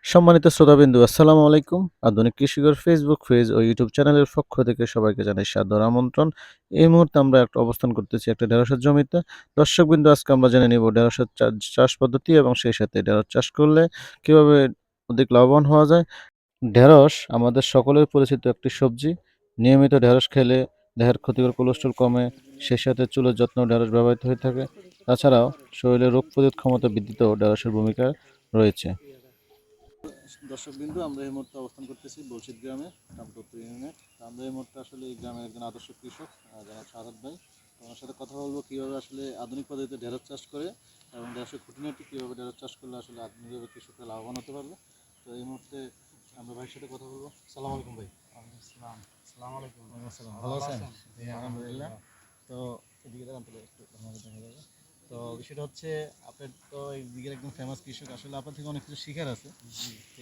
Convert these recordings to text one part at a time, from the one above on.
সম্মানিত শ্রোতাবিন্দু আসসালামু আলাইকুম। আধুনিক কৃষিকর ফেসবুক পেজ ও ইউটিউব চ্যানেলের পক্ষ থেকে সবাইকে জানাই সাদর আমন্ত্রণ। এই মুহূর্তে আমরা অবস্থান করতেছি একটা ঢেঁড়সের জমিতে। দর্শকবিন্দু আজকে আমরা জেনে নিব ঢেঁড়সের চাষ পদ্ধতি এবং সেই সাথে ঢেঁড়স চাষ করলে কিভাবে অধিক লাভবান হওয়া যায়। ঢেঁড়স আমাদের সকলের পরিচিত একটি সবজি। নিয়মিত ঢেঁড়স খেলে দেহের ক্ষতিকর কোলেস্ট্রল কমে, সেই সাথে চুলের যত্নেও ঢেঁড়স ব্যবহৃত হয়ে থাকে। তাছাড়াও শরীরের রোগ প্রতিরোধ ক্ষমতা বৃদ্ধিতেও ঢেঁড়সের ভূমিকা রয়েছে। দর্শকবিন্দু আমরা এই মুহূর্তে অবস্থান করতেছি বলছিত গ্রামে, রামপুর ইউনিয়নে। আমরা এই মুহূর্তে আসলে এই গ্রামের একজন আদর্শ কৃষক জনাব সাহাদ ভাই। তোমার সাথে কথা বলবো কীভাবে আসলে আধুনিক পদ্ধতিতে ঢেঁড়স চাষ করে এবং ঢেঁড়সের খুঁটিনাটি কীভাবে ঢেঁড়স চাষ করলে আসলে আধুনিকভাবে কৃষকরা লাভবান হতে পারবে। তো এই মুহূর্তে আমরা ভাইয়ের সাথে কথা বলবো। সালাম আলাইকুম ভাই। আসসালামু আলাইকুম। ভালো আছেন? আলহামদুলিল্লাহ। তো এদিকে দাঁড়ান তাহলে একটু ভালো দেখা যাবে। তো বিষয়টা হচ্ছে আপনার তো এই দিকের একদম ফেমাস কৃষক, আসলে আপনার থেকে অনেক কিছু শিখার আছে।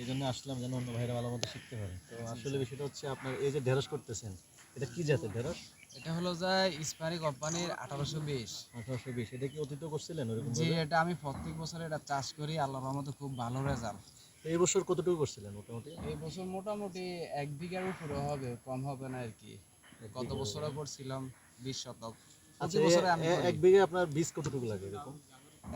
এই জন্য আসলাম যেন অন্য ভাইরা ভালো মতো শিখতে পারে। তো আসলে বিষয়টা হচ্ছে আপনার এই যে ঢেঁড়স করতেছেন, এটা কি জাতের ঢেঁড়স? এটা হলো যে ইস্পারি কোম্পানির 1820। 1820। এটা কি অতীত করছিলেন ওরকম জি, ভাবে? এটা আমি প্রত্যেক বছর এটা চাষ করি, আল্লাহর রহমতে খুব ভালো রেজাল্ট। তো এই বছর কতটুকু করছিলেন মোটামুটি? এই বছর মোটামুটি 1 বিঘার উপরে হবে, কম হবে না আর কি। গত বছরও করছিলাম 20 শতক। প্রতি আচ্ছা, বছরে আমি এক করি। বিঘে আপনার বীজ কতটুকু লাগে এরকম?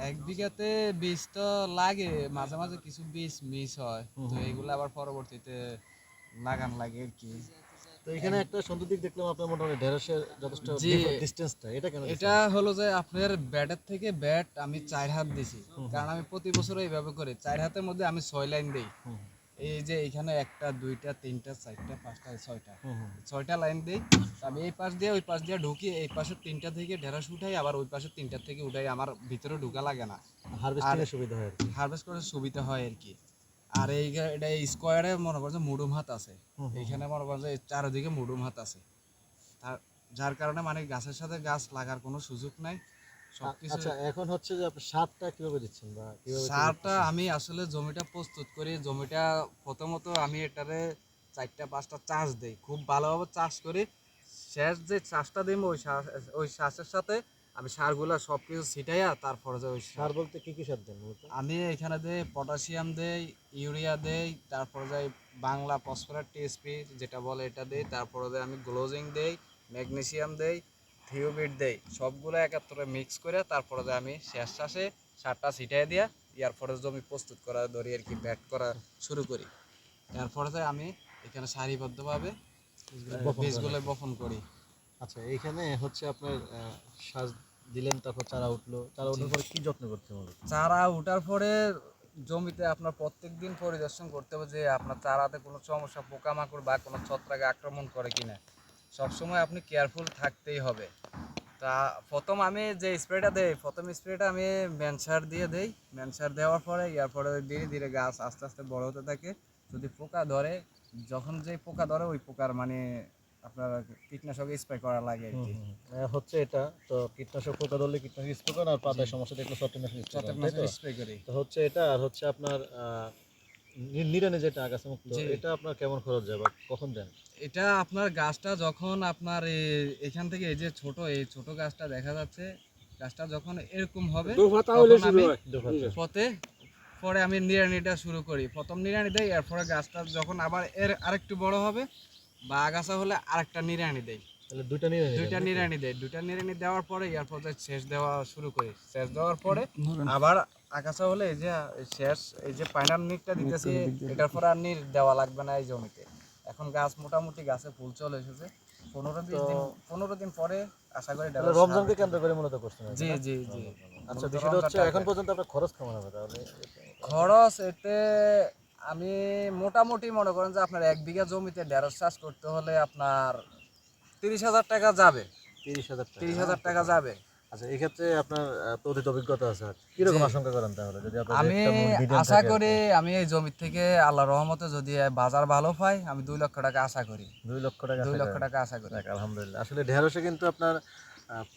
1 বিঘাতে বীজ তো লাগে, মাঝে মাঝে কিছু বীজ মিস হয়, তো এইগুলো আবার পরবর্তীতে লাগান লাগে আর কি। তো এখানে একটা সুন্দর দিক দেখলাম আপনার মোটামুটি ঢেঁড়সের যথেষ্ট জি, ডিসটেন্সটা, এটা কেন এটা দিচ্ছেন? হলো যে আপনার ব্যাটের থেকে ব্যাট আমি 4 হাত দিছি, কারণ আমি প্রতি বছর এইভাবে করি। 4 হাতের মধ্যে আমি 6 লাইন দিই। হুম, এই যে এখানে 1টা 2টা 3টা 4টা 5টা 6টা হুম, হুম। 6টা লাইন দিই। আমি এই পাশ দিয়ে ওই পাশ দিয়ে ঢুকি, এই পাশের 3টা থেকে ঢেঁড়স উঠাই, আবার ওই পাশের 3টা থেকে উঠাই, আমার ভিতরে ঢুকা লাগে না। হারভেস্টিং আর এর সুবিধা হয় আর কি। হারভেস্ট করার সুবিধা হয় আর কি। আর এটা স্কোয়ারে মনে করছে মুডুম হাত আছে, এইখানে মনে করছে চারিদিকে মুডুম হাত আছে। যার কারণে মানে গাছের সাথে গাছ লাগার কোনো সুযোগ নাই সবকিছু। আচ্ছা, এখন হচ্ছে যে আপনি সারটা কিভাবে দিচ্ছেন বা কিভাবে কি সারটা করতেছেন? আমি আসলে জমিটা প্রস্তুত করি। জমিটা প্রথমত আমি এটারে 4টা 5টা চাষ দেই, খুব ভালোভাবে চাষ করি। শেষ যে চাষটা দিব ওই চাষের সাথে আমি সারগুলা সব কিছু ছিটাইয়া তারপরে যে ওই সার বলতে কি কি সার দেন মূলত? আমি এখানে দেই পটাশিয়াম দেই, ইউরিয়া দেই, তারপরে যাই বাংলা ফসফরাস টিএসপি যেটা বলে এটা দেই, তারপরে দেই আমি গ্লোজিং দেই, ম্যাগনেসিয়াম দেই, থিওবিট দেই, সবগুলো একাত্তরে মিক্স করে তারপরে যে আমি শেষ চাষে সারটা ছিটাই দিয়া ইয়ার পরে জমি প্রস্তুত করা ধরি আর কি, ব্যাট করা শুরু করি। এরপরে যে আমি এখানে সারিবদ্ধভাবে বপন করেন বীজগুলো আর কি। বপন করি। আচ্ছা, এইখানে হচ্ছে আপনার সার দিলেন, তারপর চারা উঠলো, চারা জি, ওঠার পরে কি যত্ন করতে হবে? চারা ওঠার পরে জমিতে আপনার প্রত্যেক দিন পরিদর্শন করতে হবে যে আপনার চারাতে কোনো সমস্যা, পোকামাকড় বা কোনো ছত্রাক আক্রমণ করে কিনা। সবসময় আপনি কেয়ারফুল থাকতেই হবে। তা প্রথম আমি যে স্প্রেটা দেই, প্রথম স্প্রেটা আমি ম্যানসার দিয়ে দেই। ম্যানসার দেওয়ার পরে ইয়ার পরে ধীরে ধীরে গাছ আস্তে আস্তে বড় হতে থাকে। যদি পোকা ধরে, যখন যে পোকা ধরে ওই পোকার মানে আপনার কীটনাশক স্প্রে করা লাগে আর হুম, কি। হুম, হুম। হচ্ছে এটা তো কীটনাশক পোকা ধরলে কীটনাশক স্প্রে করেন, আর পাতায় সমস্যা দেখলে ছত্রাকনাশক স্প্রে করেন, তাই ছত্রাকনাশক তো? স্প্রে করি। তো হচ্ছে এটা, আর হচ্ছে আপনার নিড়ানি যেটা আগাছা মুক্ত, জি, এটা আপনার কেমন খরচ যায় বা কখন দেন? এটা আপনার গাছটা যখন আপনার এখান থেকে এই যে এই ছোট গাছটা দেখা যাচ্ছে, গাছটা যখন এরকম হবে তখন আমি পথে পরে আমি নিড়ানিটা শুরু করি। প্রথম নিড়ানি দেই, এরপরে গাছটা যখন আবার আরেকটু বড় হবে বা আগাছা হলে আরেকটা নিড়ানি দেই। তাহলে দুইটা নিড়ানি দেন দুইটা নাকি? নিড়ানি দেই, দুইটা নিড়ানি দেওয়ার পরে এরপর সেচ দেওয়া শুরু করি। সেচ দেওয়ার পরে আবার আগাছা হলে এই যে শেষ এই যে ফাইনাল নিকটা দিতেছি, এটার পরে আর নির দেওয়া লাগবে না এই জমিতে। এখন গাছ মোটামুটি গাছে ফুল চলে এসেছে। 15-20 দিন, 15 দিন পরে আশা করি তাহলে ঢেঁড়স রমজানকে harvest কেন্দ্র হবে। করে মূলত করছেন আর কি, জি না? জি জি, আচ্ছা, মূলত বিষয়টা হচ্ছে রমজান এখন টার্গেট। পর্যন্ত আপনার খরচ কেমন হবে তাহলে? খরচ এতে আমি মোটামুটি মনে করেন যে আপনার 1 বিঘা জমিতে ঢেঁড়স চাষ করতে হলে আপনার 30,000 টাকা যাবে। 30,000 টাকা, 30,000 তো টাকা ভালো। যাবে। আচ্ছা, এই ক্ষেত্রে আপনার তো অতীত অভিজ্ঞতা আছে, আর জি, কিরকম আশঙ্কা করেন তাহলে যদি আপনার আমি রেটটা মিডিয়াম আশা থাকে আর করি কি? আমি এই জমি থেকে আল্লাহর রহমতে যদি বাজার ভালো পাই, আমি 2 লক্ষ টাকা আশা করি। 2 লক্ষ টাকা 2 আশা লক্ষ করেন? টাকা আশা করি। যাক, আলহামদুলিল্লাহ। আসলে ঢেঁড়সে কিন্তু আপনার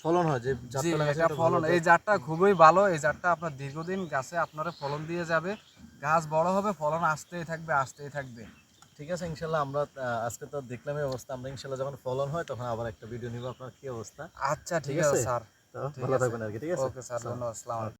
ফলন হয়, যে জি, জাতটা লাগাচ্ছেন এটা এটা ভালো ফলন, এই জাত। জাতটা খুবই ভালো। এই জাতটা আপনার দীর্ঘদিন গাছে আপনার ফলন দিয়ে যাবে। গাছ বড় হবে, ফলন আসতেই থাকবে আসতেই থাকবে। ঠিক আছে, ইনশাল্লাহ। আমরা আজকে তো দেখলামই অবস্থা, আমরা ইনশাল্লাহ যখন ফলন হয় তখন আবার একটা ভিডিও নিব আপনার কি অবস্থা। আচ্ছা, ঠিক ঠিক আছে আছে? স্যার। তো ঠিক ভালো আছে। থাকবেন আর কি, ঠিক আছে? ওকে স্যার, আসসালাম। ধন্যবাদ। আসসালামু আলাইকুম।